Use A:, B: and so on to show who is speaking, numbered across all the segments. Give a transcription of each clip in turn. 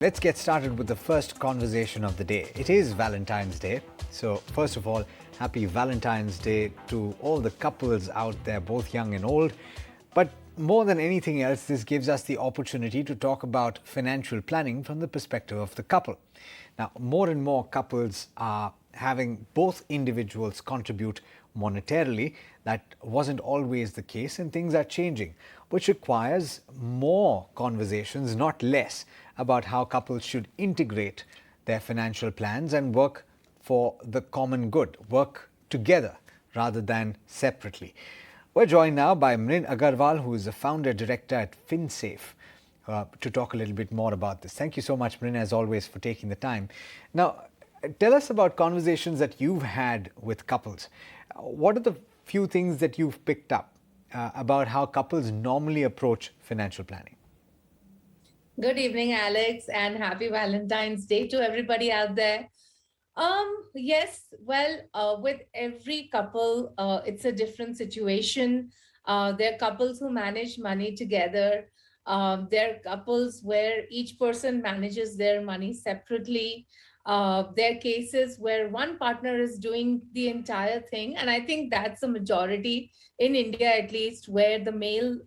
A: Let's get started with the first conversation of the day. It is Valentine's Day. So, first of all, happy Valentine's Day to all the couples out there, both young and old. But more than anything else, this gives us the opportunity to talk about financial planning from the perspective of the couple. Now, more and more couples are having both individuals contribute monetarily. That wasn't always the case, and things are changing, which requires more conversations, not less, about how couples should integrate their financial plans and work for the common good, work together rather than separately. We're joined now by Mrin Agarwal, who is the founder director at Finsafe, to talk a little bit more about this. Thank you so much, Mrin, as always, for taking the time. Now, tell us about conversations that you've had with couples. What are the few things that you've picked up about how couples normally approach financial planning?
B: Good evening, Alex, and happy Valentine's Day to everybody out there. Yes, well, with every couple, it's a different situation. There are couples who manage money together. There are couples where each person manages their money separately. There are cases where one partner is doing the entire thing, and I think that's a majority in India, at least, where the male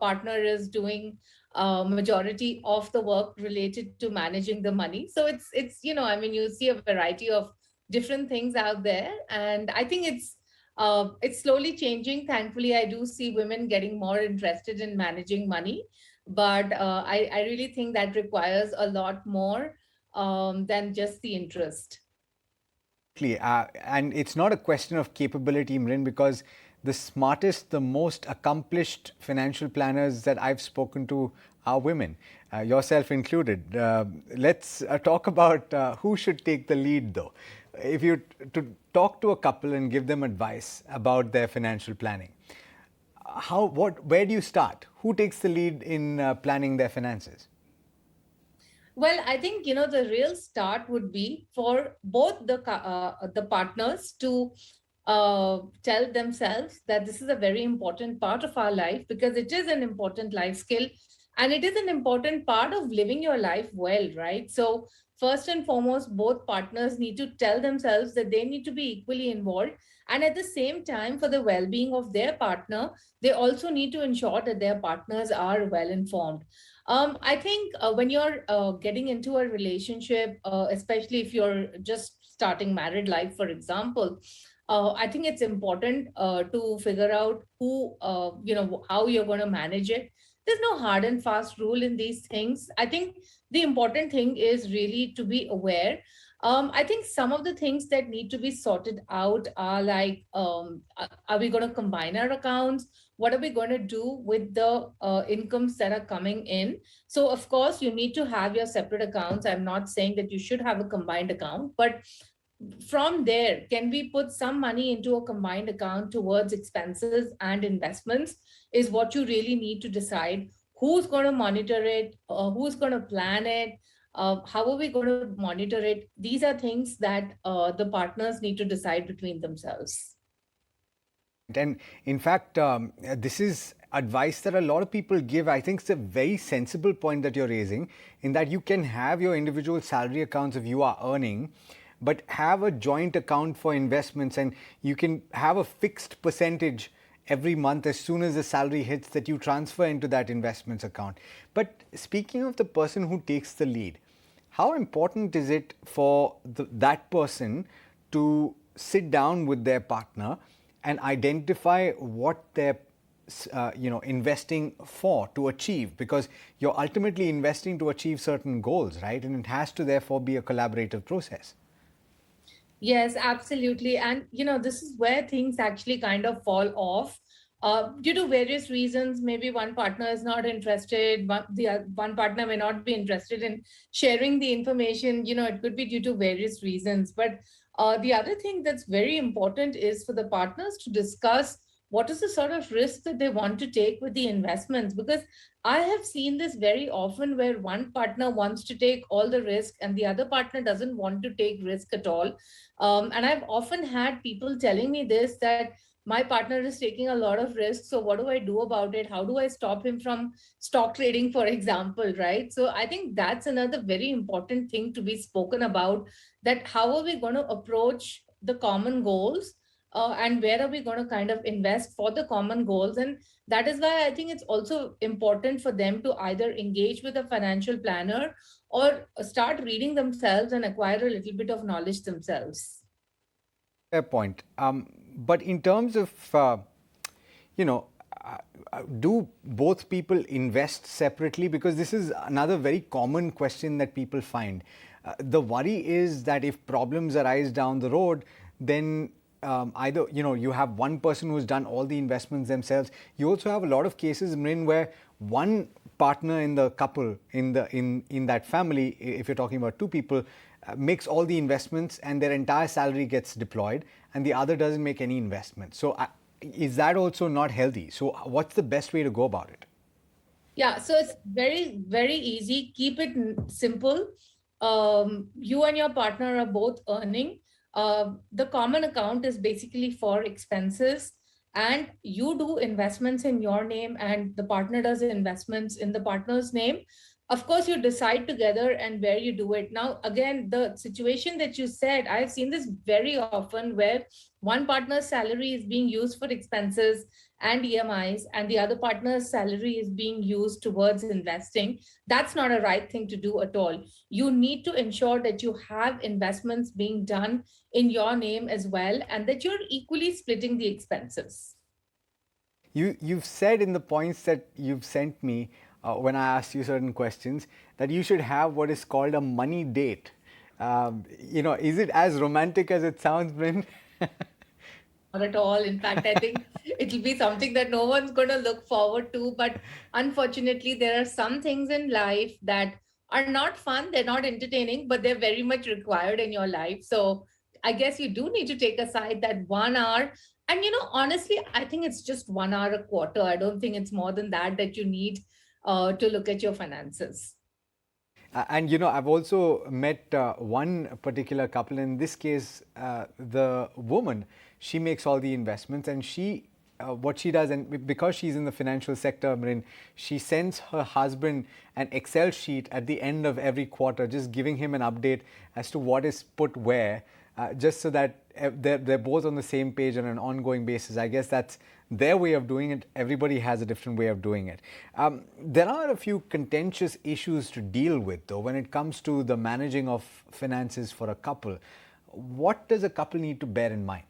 B: partner is doing majority of the work related to managing the money. So I mean, you see a variety of different things out there, and I think it's slowly changing. Thankfully, I do see women getting more interested in managing money, but I really think that requires a lot more than just the interest.
A: And it's not a question of capability, Mrin, because the smartest, the most accomplished financial planners that I've spoken to are women, yourself included. Let's talk about who should take the lead, though. If you to talk to a couple and give them advice about their financial planning, where do you start? Who takes the lead in planning their finances?
B: Well, I think the real start would be for both the partners to tell themselves that this is a very important part of our life, because it is an important life skill, and it is an important part of living your life well, right? So first and foremost, both partners need to tell themselves that they need to be equally involved, and at the same time, for the well-being of their partner, they also need to ensure that their partners are well informed. I think when you're getting into a relationship, especially if you're just starting married life, for example, I think it's important to figure out how you're going to manage it. There's no hard and fast rule in these things. I think the important thing is really to be aware. I think some of the things that need to be sorted out are like, are we going to combine our accounts? What are we going to do with the incomes that are coming in? So, of course, you need to have your separate accounts. I'm not saying that you should have a combined account, but from there, can we put some money into a combined account towards expenses and investments? Is what you really need to decide. Who's going to monitor it? Who's going to plan it? How are we going to monitor it? These are things that the partners need to decide between themselves.
A: And in fact, this is advice that a lot of people give. I think it's a very sensible point that you're raising, in that you can have your individual salary accounts if you are earning, but have a joint account for investments, and you can have a fixed percentage every month as soon as the salary hits that you transfer into that investments account. But speaking of the person who takes the lead, how important is it for that person to sit down with their partner and identify what they're investing for, to achieve, because you're ultimately investing to achieve certain goals, right? And it has to therefore be a collaborative process.
B: Yes, absolutely. And, this is where things actually kind of fall off due to various reasons. Maybe one partner is not interested, one partner may not be interested in sharing the information. It could be due to various reasons. But the other thing that's very important is for the partners to discuss what is the sort of risk that they want to take with the investments. Because I have seen this very often, where one partner wants to take all the risk and the other partner doesn't want to take risk at all. And I've often had people telling me this, that my partner is taking a lot of risks. So what do I do about it? How do I stop him from stock trading, for example, right? So I think that's another very important thing to be spoken about, that how are we going to approach the common goals, and where are we going to kind of invest for the common goals. And that is why I think it's also important for them to either engage with a financial planner or start reading themselves and acquire a little bit of knowledge themselves.
A: Fair point. But in terms of, you know, do both people invest separately? Because this is another very common question that people find. The worry is that if problems arise down the road, then either, you have one person who's done all the investments themselves. You also have a lot of cases, Mrin, where one partner in the couple, in that family, if you're talking about two people, makes all the investments and their entire salary gets deployed, and the other doesn't make any investment. So is that also not healthy? So what's the best way to go about it?
B: Yeah, so it's very, very easy. Keep it simple. You and your partner are both earning. The common account is basically for expenses, and you do investments in your name, and the partner does investments in the partner's name. Of course, you decide together and where you do it. Now, again, the situation that you said, I've seen this very often where one partner's salary is being used for expenses and EMIs, and the other partner's salary is being used towards investing. That's not a right thing to do at all. You need to ensure that you have investments being done in your name as well, and that you're equally splitting the expenses.
A: You've said in the points that you've sent me when I asked you certain questions that you should have what is called a money date. Is it as romantic as it sounds, Bryn?
B: Not at all. In fact, I think it'll be something that no one's going to look forward to. But unfortunately, there are some things in life that are not fun, they're not entertaining, but they're very much required in your life. So I guess you do need to take aside that 1 hour. And, honestly, I think it's just 1 hour a quarter. I don't think it's more than that that you need to look at your finances.
A: And I've also met one particular couple. In this case, the woman, she makes all the investments, and what she does, and because she's in the financial sector, Marin, she sends her husband an Excel sheet at the end of every quarter, just giving him an update as to what is put where, just so that they're both on the same page on an ongoing basis. I guess that's their way of doing it. Everybody has a different way of doing it. There are a few contentious issues to deal with, though, when it comes to the managing of finances for a couple. What does a couple need to bear in mind?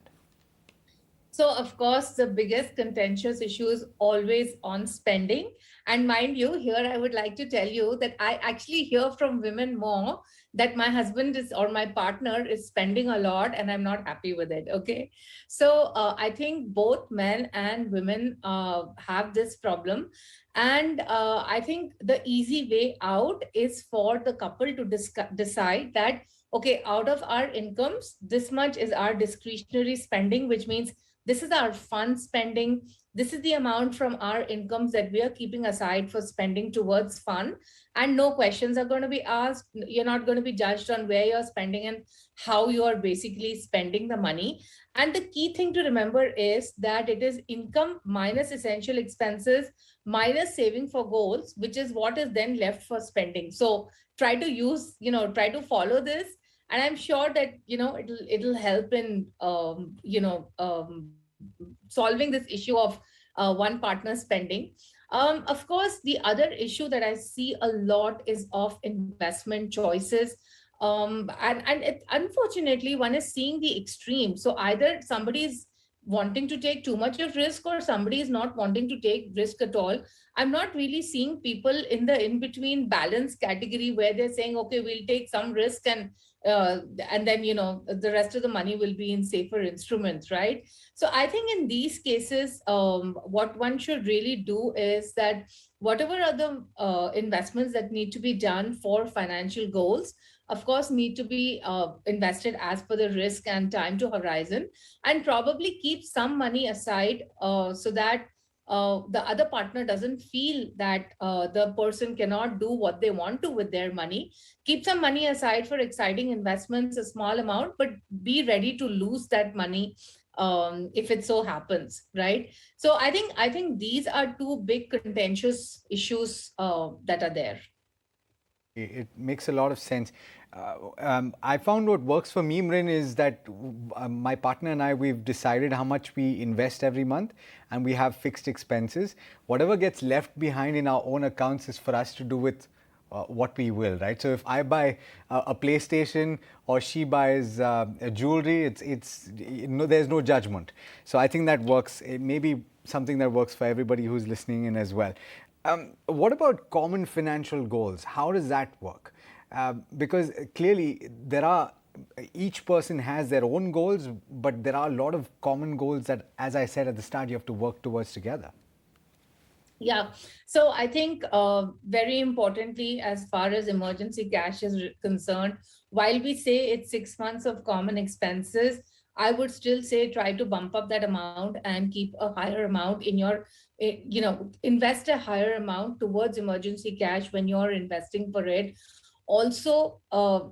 B: So, of course, the biggest contentious issue is always on spending. And mind you, here I would like to tell you that I actually hear from women more that my husband is or my partner is spending a lot and I'm not happy with it. Okay. So, I think both men and women have this problem. And I think the easy way out is for the couple to decide that, okay, out of our incomes, this much is our discretionary spending, which means this is our fun spending. This is the amount from our incomes that we are keeping aside for spending towards fun. And no questions are going to be asked. You're not going to be judged on where you're spending and how you are basically spending the money. And the key thing to remember is that it is income minus essential expenses minus saving for goals, which is what is then left for spending. So try to follow this, and I'm sure that it'll help in solving this issue of one partner spending. Of course, the other issue that I see a lot is of investment choices. Unfortunately, one is seeing the extreme. So either somebody is wanting to take too much of risk or somebody is not wanting to take risk at all. I'm not really seeing people in the in between balance category where they're saying, okay, we'll take some risk and then the rest of the money will be in safer instruments, right? So I think in these cases, what one should really do is that whatever are the investments that need to be done for financial goals, of course, need to be invested as per the risk and time to horizon, and probably keep some money aside so that the other partner doesn't feel that the person cannot do what they want to with their money. Keep some money aside for exciting investments, a small amount, but be ready to lose that money if it so happens, right? So I think these are two big contentious issues that are there.
A: It makes a lot of sense. I found what works for me, Mrin, is that my partner and I, we've decided how much we invest every month, and we have fixed expenses. Whatever gets left behind in our own accounts is for us to do with what we will, right? So if I buy a PlayStation or she buys a jewelry, it's there's no judgment. So I think that works. It may be something that works for everybody who's listening in as well. What about common financial goals? How does that work? Because clearly there are each person has their own goals, but there are a lot of common goals that, as I said at the start, you have to work towards together.
B: Yeah. So I think very importantly, as far as emergency cash is concerned, while we say it's 6 months of common expenses, I would still say try to bump up that amount and keep a higher amount in your, invest a higher amount towards emergency cash when you're investing for it. Also,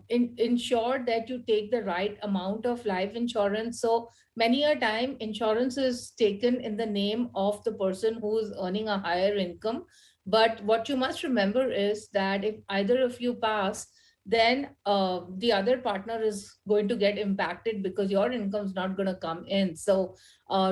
B: ensure that you take the right amount of life insurance. So many a time insurance is taken in the name of the person who is earning a higher income, but what you must remember is that if either of you pass, then the other partner is going to get impacted because your income is not going to come in. So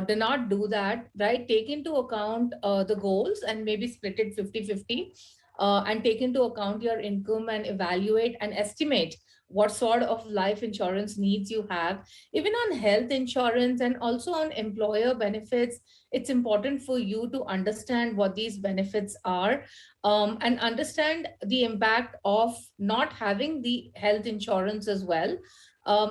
B: do not do that, right? Take into account the goals and maybe split it 50-50, and take into account your income and evaluate and estimate what sort of life insurance needs you have. Even on health insurance and also on employer benefits, it's important for you to understand what these benefits are, and understand the impact of not having the health insurance as well.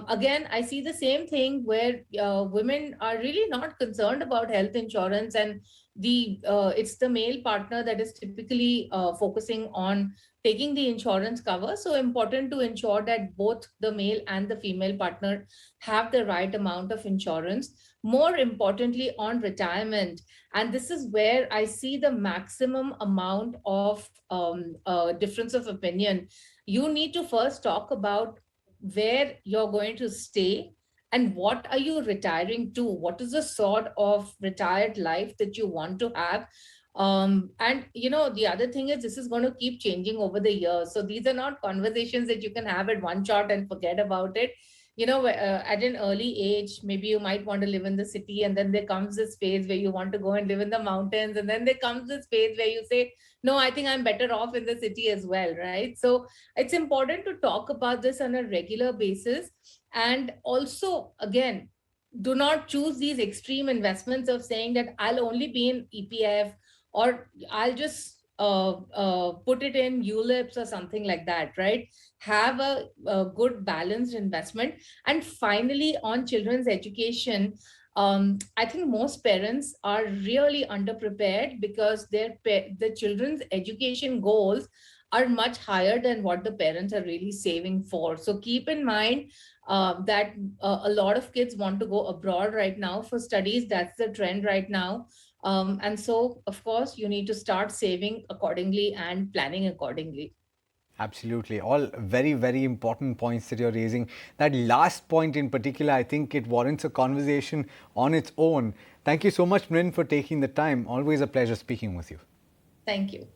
B: Again, I see the same thing where women are really not concerned about health insurance, and the it's the male partner that is typically focusing on taking the insurance cover. So important to ensure that both the male and the female partner have the right amount of insurance. More importantly, on retirement, and this is where I see the maximum amount of difference of opinion. You need to first talk about where you're going to stay and what are you retiring to, what is the sort of retired life that you want to have. And the other thing is this is going to keep changing over the years, so these are not conversations that you can have at one shot and forget about it. At an early age, maybe you might want to live in the city, and then there comes this phase where you want to go and live in the mountains, and then there comes this phase where you say, no, I think I'm better off in the city as well, right? So it's important to talk about this on a regular basis. And also, again, do not choose these extreme investments of saying that I'll only be in EPF, or I'll just put it in ULIPs or something like that, right? Have a good balanced investment. And finally, on children's education, I think most parents are really underprepared because the children's education goals are much higher than what the parents are really saving for. So keep in mind that a lot of kids want to go abroad right now for studies. That's the trend right now. And so, of course, you need to start saving accordingly and planning accordingly.
A: Absolutely. All very, very important points that you're raising. That last point in particular, I think it warrants a conversation on its own. Thank you so much, Mrin, for taking the time. Always a pleasure speaking with you.
B: Thank you.